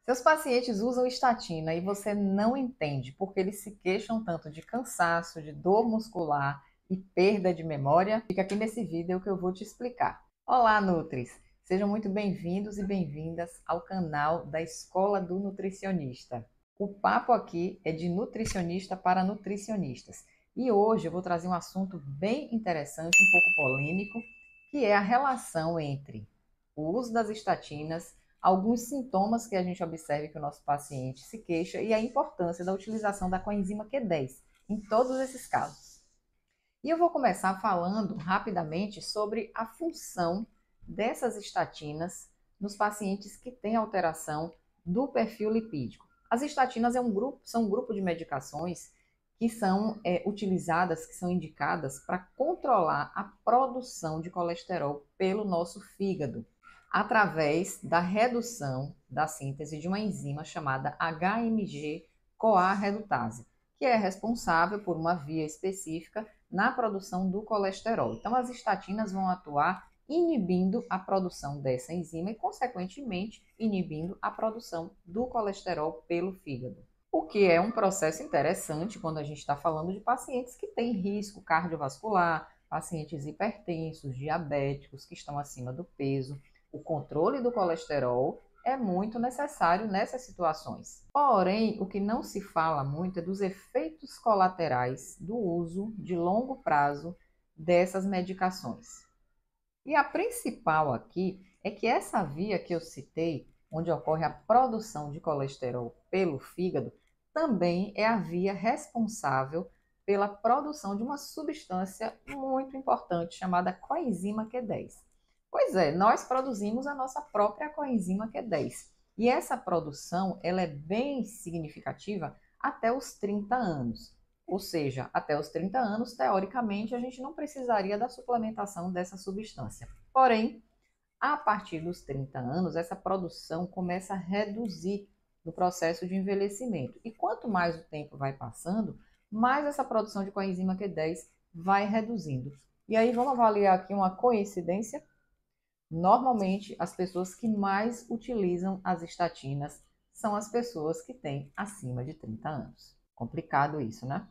Seus pacientes usam estatina e você não entende porque eles se queixam tanto de cansaço, de dor muscular e perda de memória? Fica aqui nesse vídeo que eu vou te explicar. Olá, Nutris! Sejam muito bem-vindos e bem-vindas ao canal da Escola do Nutricionista. O papo aqui é de nutricionista para nutricionistas. E hoje eu vou trazer um assunto bem interessante, um pouco polêmico, que é a relação entre o uso das estatinas, alguns sintomas que a gente observa que o nosso paciente se queixa e a importância da utilização da coenzima Q10 em todos esses casos. E eu vou começar falando rapidamente sobre a função dessas estatinas nos pacientes que têm alteração do perfil lipídico. As estatinas são um grupo de medicações que são utilizadas, que são indicadas para controlar a produção de colesterol pelo nosso fígado, através da redução da síntese de uma enzima chamada HMG-CoA redutase, que é responsável por uma via específica na produção do colesterol. Então, as estatinas vão atuar inibindo a produção dessa enzima e, consequentemente, inibindo a produção do colesterol pelo fígado. O que é um processo interessante quando a gente está falando de pacientes que têm risco cardiovascular, pacientes hipertensos, diabéticos, que estão acima do peso. O controle do colesterol é muito necessário nessas situações. Porém, o que não se fala muito é dos efeitos colaterais do uso de longo prazo dessas medicações. E a principal aqui é que essa via que eu citei, onde ocorre a produção de colesterol pelo fígado, também é a via responsável pela produção de uma substância muito importante chamada coenzima Q10. Pois é, nós produzimos a nossa própria coenzima Q10. E essa produção ela é bem significativa até os 30 anos. Ou seja, até os 30 anos, teoricamente, a gente não precisaria da suplementação dessa substância. Porém, a partir dos 30 anos, essa produção começa a reduzir no processo de envelhecimento. E quanto mais o tempo vai passando, mais essa produção de coenzima Q10 vai reduzindo. E aí vamos avaliar aqui uma coincidência. Normalmente, as pessoas que mais utilizam as estatinas são as pessoas que têm acima de 30 anos. Complicado isso, né?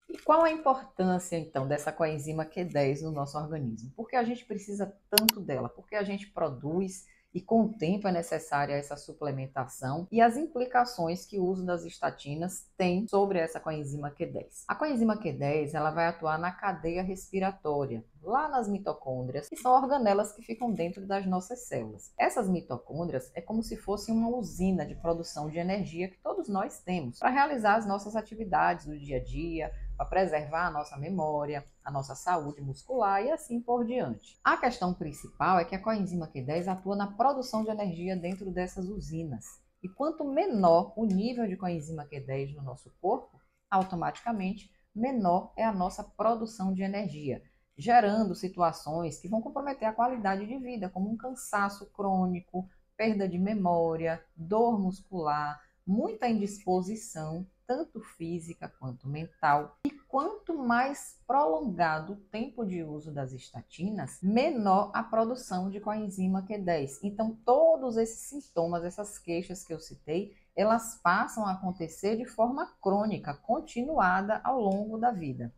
E qual a importância, então, dessa coenzima Q10 no nosso organismo? Por que a gente precisa tanto dela? Por que a gente produz e com o tempo é necessária essa suplementação e as implicações que o uso das estatinas tem sobre essa coenzima Q10. A coenzima Q10 ela vai atuar na cadeia respiratória, lá nas mitocôndrias, que são organelas que ficam dentro das nossas células. Essas mitocôndrias é como se fosse uma usina de produção de energia que todos nós temos para realizar as nossas atividades do dia a dia, para preservar a nossa memória, a nossa saúde muscular e assim por diante. A questão principal é que a coenzima Q10 atua na produção de energia dentro dessas usinas. E quanto menor o nível de coenzima Q10 no nosso corpo, automaticamente menor é a nossa produção de energia, gerando situações que vão comprometer a qualidade de vida, como um cansaço crônico, perda de memória, dor muscular, muita indisposição, tanto física quanto mental. E quanto mais prolongado o tempo de uso das estatinas, menor a produção de coenzima Q10. Então, todos esses sintomas, essas queixas que eu citei, elas passam a acontecer de forma crônica, continuada ao longo da vida.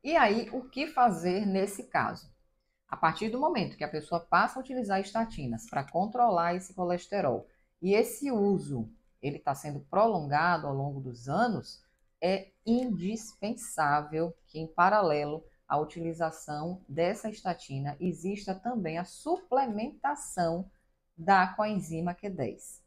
E aí, o que fazer nesse caso? A partir do momento que a pessoa passa a utilizar estatinas para controlar esse colesterol e esse uso ele está sendo prolongado ao longo dos anos, é indispensável que, em paralelo à utilização dessa estatina, exista também a suplementação da coenzima Q10,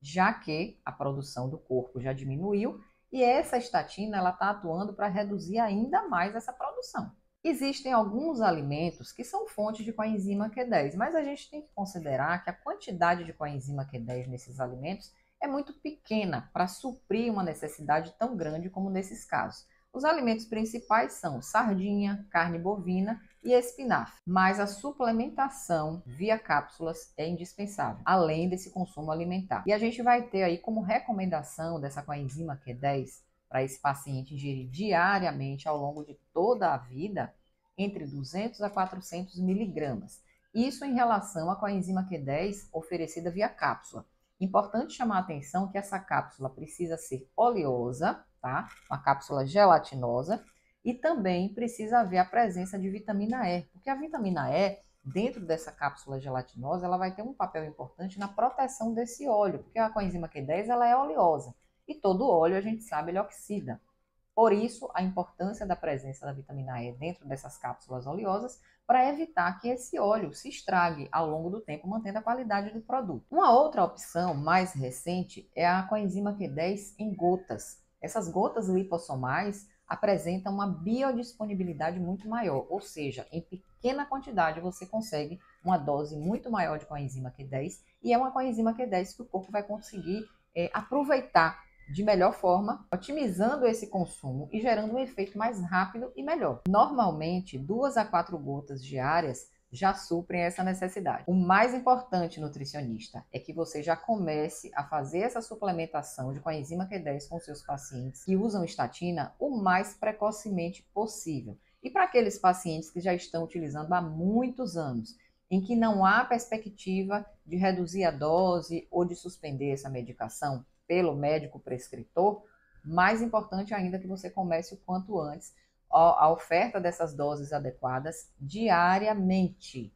já que a produção do corpo já diminuiu e essa estatina ela está atuando para reduzir ainda mais essa produção. Existem alguns alimentos que são fontes de coenzima Q10, mas a gente tem que considerar que a quantidade de coenzima Q10 nesses alimentos é muito pequena para suprir uma necessidade tão grande como nesses casos. Os alimentos principais são sardinha, carne bovina e espinafre, mas a suplementação via cápsulas é indispensável, além desse consumo alimentar. E a gente vai ter aí como recomendação dessa coenzima Q10 para esse paciente ingerir diariamente ao longo de toda a vida entre 200 a 400 miligramas. Isso em relação à coenzima Q10 oferecida via cápsula. Importante chamar a atenção que essa cápsula precisa ser oleosa, tá? Uma cápsula gelatinosa, e também precisa haver a presença de vitamina E, porque a vitamina E, dentro dessa cápsula gelatinosa, ela vai ter um papel importante na proteção desse óleo, porque a coenzima Q10 ela é oleosa, e todo óleo, a gente sabe, ele oxida. Por isso, a importância da presença da vitamina E dentro dessas cápsulas oleosas para evitar que esse óleo se estrague ao longo do tempo, mantendo a qualidade do produto. Uma outra opção mais recente é a coenzima Q10 em gotas. Essas gotas lipossomais apresentam uma biodisponibilidade muito maior, ou seja, em pequena quantidade você consegue uma dose muito maior de coenzima Q10 e é uma coenzima Q10 que o corpo vai conseguir aproveitar de melhor forma, otimizando esse consumo e gerando um efeito mais rápido e melhor. Normalmente, 2 a 4 gotas diárias já suprem essa necessidade. O mais importante, nutricionista, é que você já comece a fazer essa suplementação de coenzima Q10 com seus pacientes que usam estatina o mais precocemente possível. E para aqueles pacientes que já estão utilizando há muitos anos, em que não há perspectiva de reduzir a dose ou de suspender essa medicação pelo médico prescritor, mais importante ainda que você comece o quanto antes a oferta dessas doses adequadas diariamente,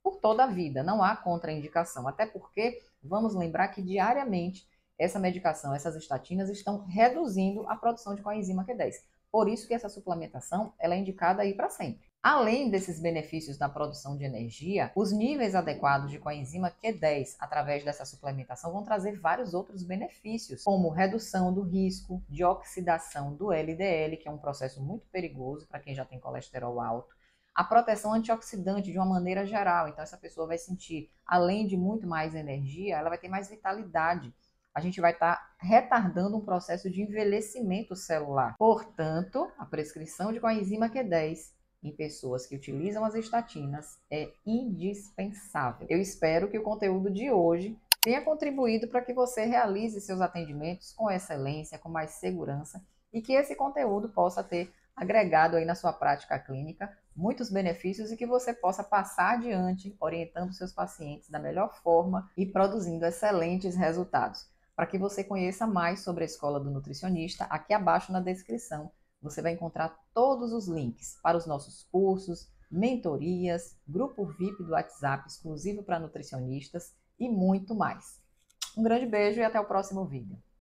por toda a vida, não há contraindicação, até porque vamos lembrar que diariamente essa medicação, essas estatinas estão reduzindo a produção de coenzima Q10. Por isso que essa suplementação ela é indicada aí para sempre. Além desses benefícios na produção de energia, os níveis adequados de coenzima Q10 através dessa suplementação vão trazer vários outros benefícios, como redução do risco de oxidação do LDL, que é um processo muito perigoso para quem já tem colesterol alto, a proteção antioxidante de uma maneira geral, então essa pessoa vai sentir, além de muito mais energia, ela vai ter mais vitalidade. A gente vai estar retardando um processo de envelhecimento celular. Portanto, a prescrição de coenzima Q10 em pessoas que utilizam as estatinas é indispensável. Eu espero que o conteúdo de hoje tenha contribuído para que você realize seus atendimentos com excelência, com mais segurança e que esse conteúdo possa ter agregado aí na sua prática clínica muitos benefícios e que você possa passar adiante orientando seus pacientes da melhor forma e produzindo excelentes resultados. Para que você conheça mais sobre a Escola do Nutricionista, aqui abaixo na descrição você vai encontrar todos os links para os nossos cursos, mentorias, grupo VIP do WhatsApp exclusivo para nutricionistas e muito mais. Um grande beijo e até o próximo vídeo.